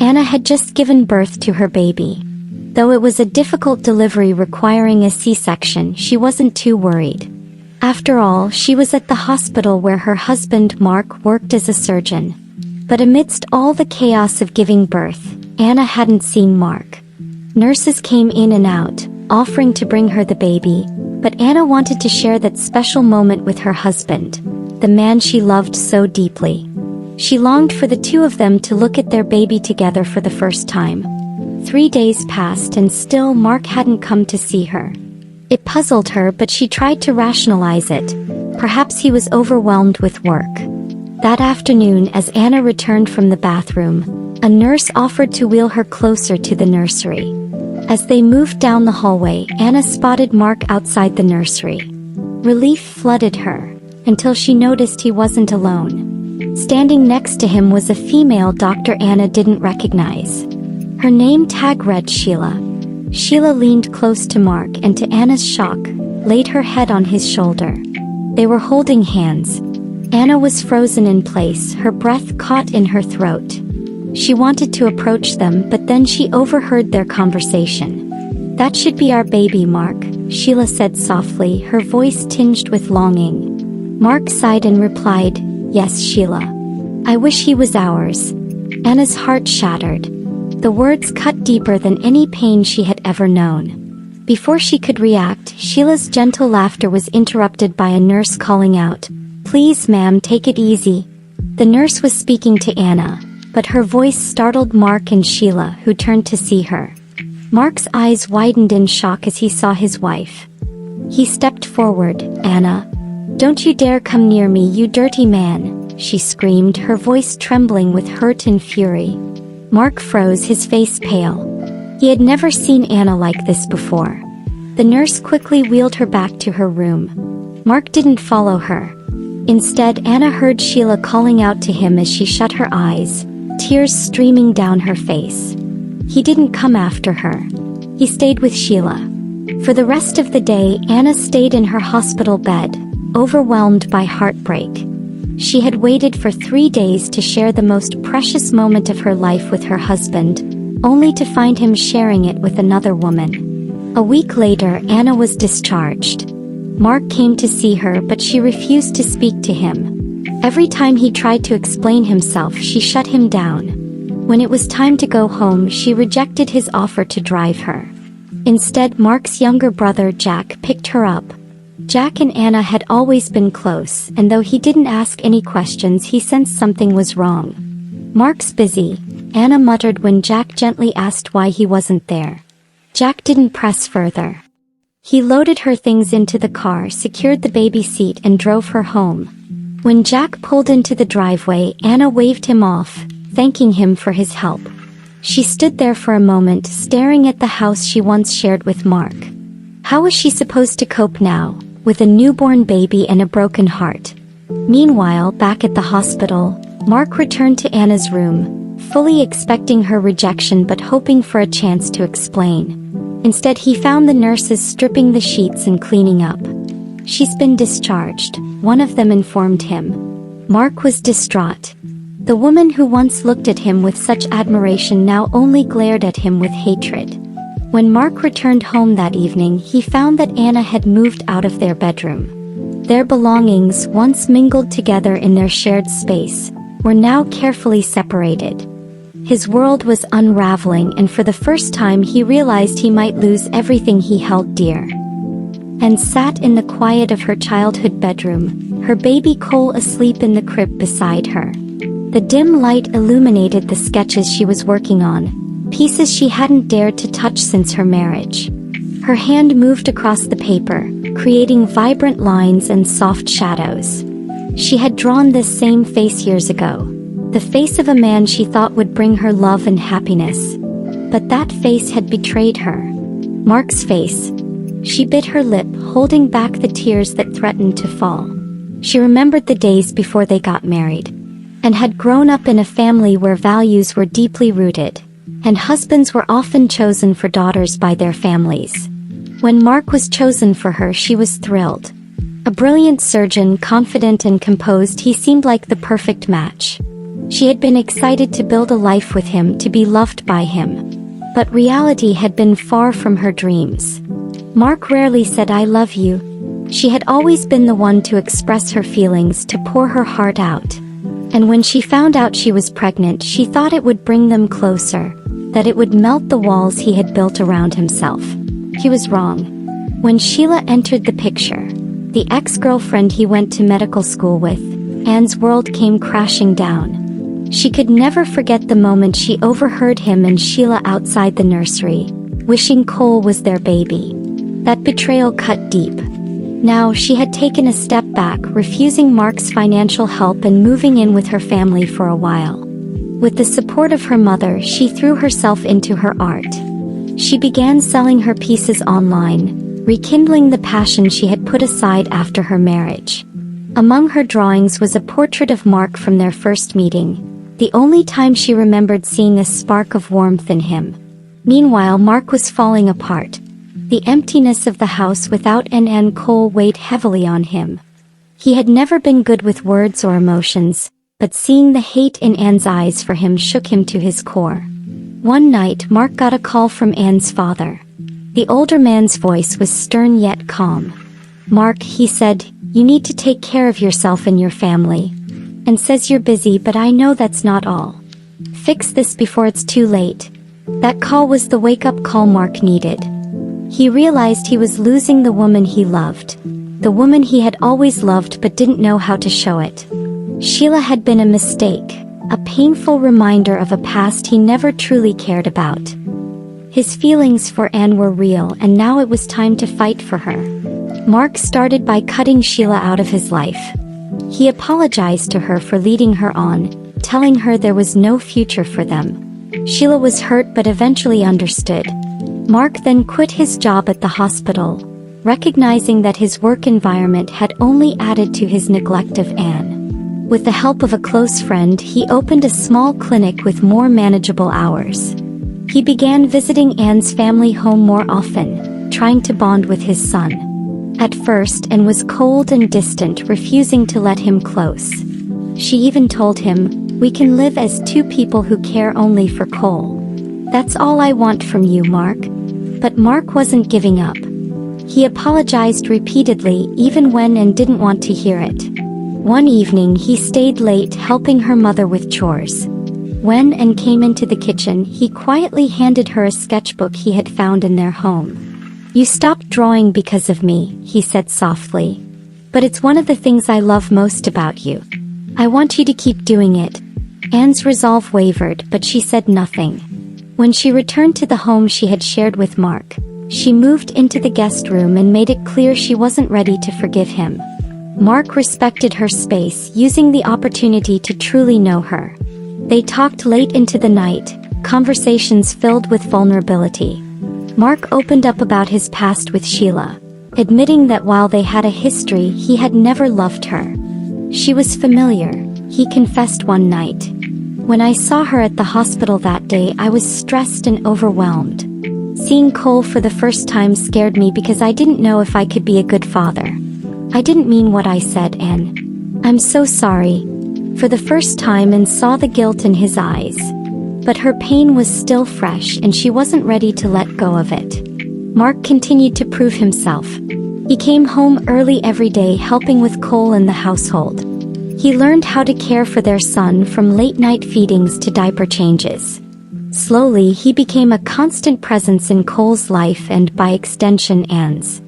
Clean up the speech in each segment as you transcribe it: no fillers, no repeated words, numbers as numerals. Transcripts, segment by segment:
Anna had just given birth to her baby. Though it was a difficult delivery requiring a C-section, she wasn't too worried. After all, she was at the hospital where her husband Mark worked as a surgeon. But amidst all the chaos of giving birth, Anna hadn't seen Mark. Nurses came in and out, offering to bring her the baby, but Anna wanted to share that special moment with her husband, the man she loved so deeply. She longed for the two of them to look at their baby together for the first time. 3 days passed and still Mark hadn't come to see her. It puzzled her, but she tried to rationalize it. Perhaps he was overwhelmed with work. That afternoon, as Anna returned from the bathroom, a nurse offered to wheel her closer to the nursery. As they moved down the hallway, Anna spotted Mark outside the nursery. Relief flooded her, until she noticed he wasn't alone. Standing next to him was a female doctor Anna didn't recognize. Her name tag read Sheila. Sheila leaned close to Mark and, to Anna's shock, laid her head on his shoulder. They were holding hands. Anna was frozen in place, her breath caught in her throat. She wanted to approach them, but then she overheard their conversation. "That should be our baby, Mark," Sheila said softly, her voice tinged with longing. Mark sighed and replied, "Yes, Sheila. I wish he was ours." Anna's heart shattered. The words cut deeper than any pain she had ever known. Before she could react, Sheila's gentle laughter was interrupted by a nurse calling out, "Please, ma'am, take it easy." The nurse was speaking to Anna, but her voice startled Mark and Sheila, who turned to see her. Mark's eyes widened in shock as he saw his wife. He stepped forward. "Anna, don't you dare come near me, you dirty man," she screamed, her voice trembling with hurt and fury. Mark froze, his face pale. He had never seen Anna like this before. The nurse quickly wheeled her back to her room. Mark didn't follow her. Instead, Anna heard Sheila calling out to him as she shut her eyes, tears streaming down her face. He didn't come after her. He stayed with Sheila. For the rest of the day, Anna stayed in her hospital bed, overwhelmed by heartbreak. She had waited for 3 days to share the most precious moment of her life with her husband, only to find him sharing it with another woman. A week later, Anna was discharged. Mark came to see her, but she refused to speak to him. Every time he tried to explain himself, she shut him down. When it was time to go home, she rejected his offer to drive her. Instead, Mark's younger brother Jack picked her up. Jack and Anna had always been close, and though he didn't ask any questions, he sensed something was wrong. "Mark's busy," Anna muttered when Jack gently asked why he wasn't there. Jack didn't press further. He loaded her things into the car, secured the baby seat, and drove her home. When Jack pulled into the driveway, Anna waved him off, thanking him for his help. She stood there for a moment, staring at the house she once shared with Mark. How was she supposed to cope now, with a newborn baby and a broken heart? Meanwhile, back at the hospital, Mark returned to Anna's room, fully expecting her rejection but hoping for a chance to explain. Instead, he found the nurses stripping the sheets and cleaning up. "She's been discharged," one of them informed him. Mark was distraught. The woman who once looked at him with such admiration now only glared at him with hatred. When Mark returned home that evening, he found that Anna had moved out of their bedroom. Their belongings, once mingled together in their shared space, were now carefully separated. His world was unraveling, and for the first time he realized he might lose everything he held dear. And sat in the quiet of her childhood bedroom, her baby Cole asleep in the crib beside her. The dim light illuminated the sketches she was working on, pieces she hadn't dared to touch since her marriage. Her hand moved across the paper, creating vibrant lines and soft shadows. She had drawn this same face years ago, the face of a man she thought would bring her love and happiness. But that face had betrayed her. Mark's face. She bit her lip, holding back the tears that threatened to fall. She remembered the days before they got married, and had grown up in a family where values were deeply rooted, and husbands were often chosen for daughters by their families. When Mark was chosen for her, she was thrilled. A brilliant surgeon, confident and composed, he seemed like the perfect match. She had been excited to build a life with him, to be loved by him. But reality had been far from her dreams. Mark rarely said "I love you." She had always been the one to express her feelings, to pour her heart out. And when she found out she was pregnant, she thought it would bring them closer, that it would melt the walls he had built around himself. He was wrong. When Sheila entered the picture, the ex-girlfriend he went to medical school with, Anne's world came crashing down. She could never forget the moment she overheard him and Sheila outside the nursery, wishing Cole was their baby. That betrayal cut deep. Now she had taken a step back, refusing Mark's financial help and moving in with her family for a while. With the support of her mother, she threw herself into her art. She began selling her pieces online, rekindling the passion she had put aside after her marriage. Among her drawings was a portrait of Mark from their first meeting, the only time she remembered seeing a spark of warmth in him. Meanwhile, Mark was falling apart. The emptiness of the house without Anne Cole weighed heavily on him. He had never been good with words or emotions, but seeing the hate in Anne's eyes for him shook him to his core. One night, Mark got a call from Anne's father. The older man's voice was stern yet calm. "Mark," he said, "you need to take care of yourself and your family. And says you're busy, but I know that's not all. Fix this before it's too late." That call was the wake-up call Mark needed. He realized he was losing the woman he loved, the woman he had always loved but didn't know how to show it. Sheila had been a mistake, a painful reminder of a past he never truly cared about. His feelings for Anne were real, and now it was time to fight for her. Mark started by cutting Sheila out of his life. He apologized to her for leading her on, telling her there was no future for them. Sheila was hurt but eventually understood. Mark then quit his job at the hospital, recognizing that his work environment had only added to his neglect of Anne. With the help of a close friend, he opened a small clinic with more manageable hours. He began visiting Anne's family home more often, trying to bond with his son. At first, Anne was cold and distant, refusing to let him close. She even told him, "We can live as two people who care only for Cole. That's all I want from you, Mark." But Mark wasn't giving up. He apologized repeatedly, even when Anne didn't want to hear it. One evening, he stayed late helping her mother with chores. When Anne came into the kitchen, he quietly handed her a sketchbook he had found in their home. "You stopped drawing because of me," he said softly. "But it's one of the things I love most about you. I want you to keep doing it." Anne's resolve wavered, but she said nothing. When she returned to the home she had shared with Mark, she moved into the guest room and made it clear she wasn't ready to forgive him. Mark respected her space, using the opportunity to truly know her. They talked late into the night, conversations filled with vulnerability. Mark opened up about his past with Sheila, admitting that while they had a history, he had never loved her. "She was familiar," he confessed one night. "When I saw her at the hospital that day, I was stressed and overwhelmed. Seeing Cole for the first time scared me because I didn't know if I could be a good father. I didn't mean what I said, Anne. I'm so sorry." For the first time, Anne saw the guilt in his eyes. But her pain was still fresh and she wasn't ready to let go of it. Mark continued to prove himself. He came home early every day, helping with Cole and the household. He learned how to care for their son, from late-night feedings to diaper changes. Slowly, he became a constant presence in Cole's life and, by extension, Anne's.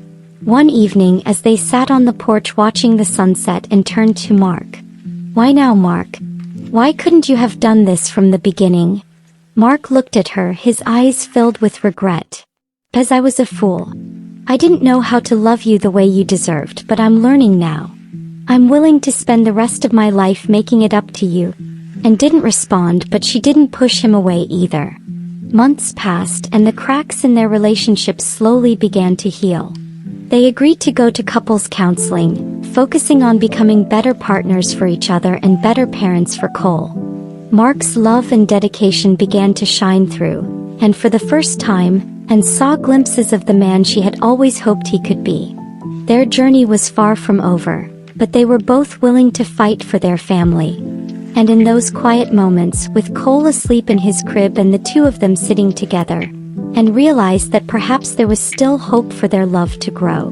One evening, as they sat on the porch watching the sunset, Anne turned to Mark. "Why now, Mark? Why couldn't you have done this from the beginning?" Mark looked at her, his eyes filled with regret. "Because I was a fool. I didn't know how to love you the way you deserved, but I'm learning now. I'm willing to spend the rest of my life making it up to you." And didn't respond, but she didn't push him away either. Months passed, and the cracks in their relationship slowly began to heal. They agreed to go to couples counseling, focusing on becoming better partners for each other and better parents for Cole. Mark's love and dedication began to shine through, and for the first time, Anne saw glimpses of the man she had always hoped he could be. Their journey was far from over, but they were both willing to fight for their family. And in those quiet moments, with Cole asleep in his crib and the two of them sitting together, and realized that perhaps there was still hope for their love to grow.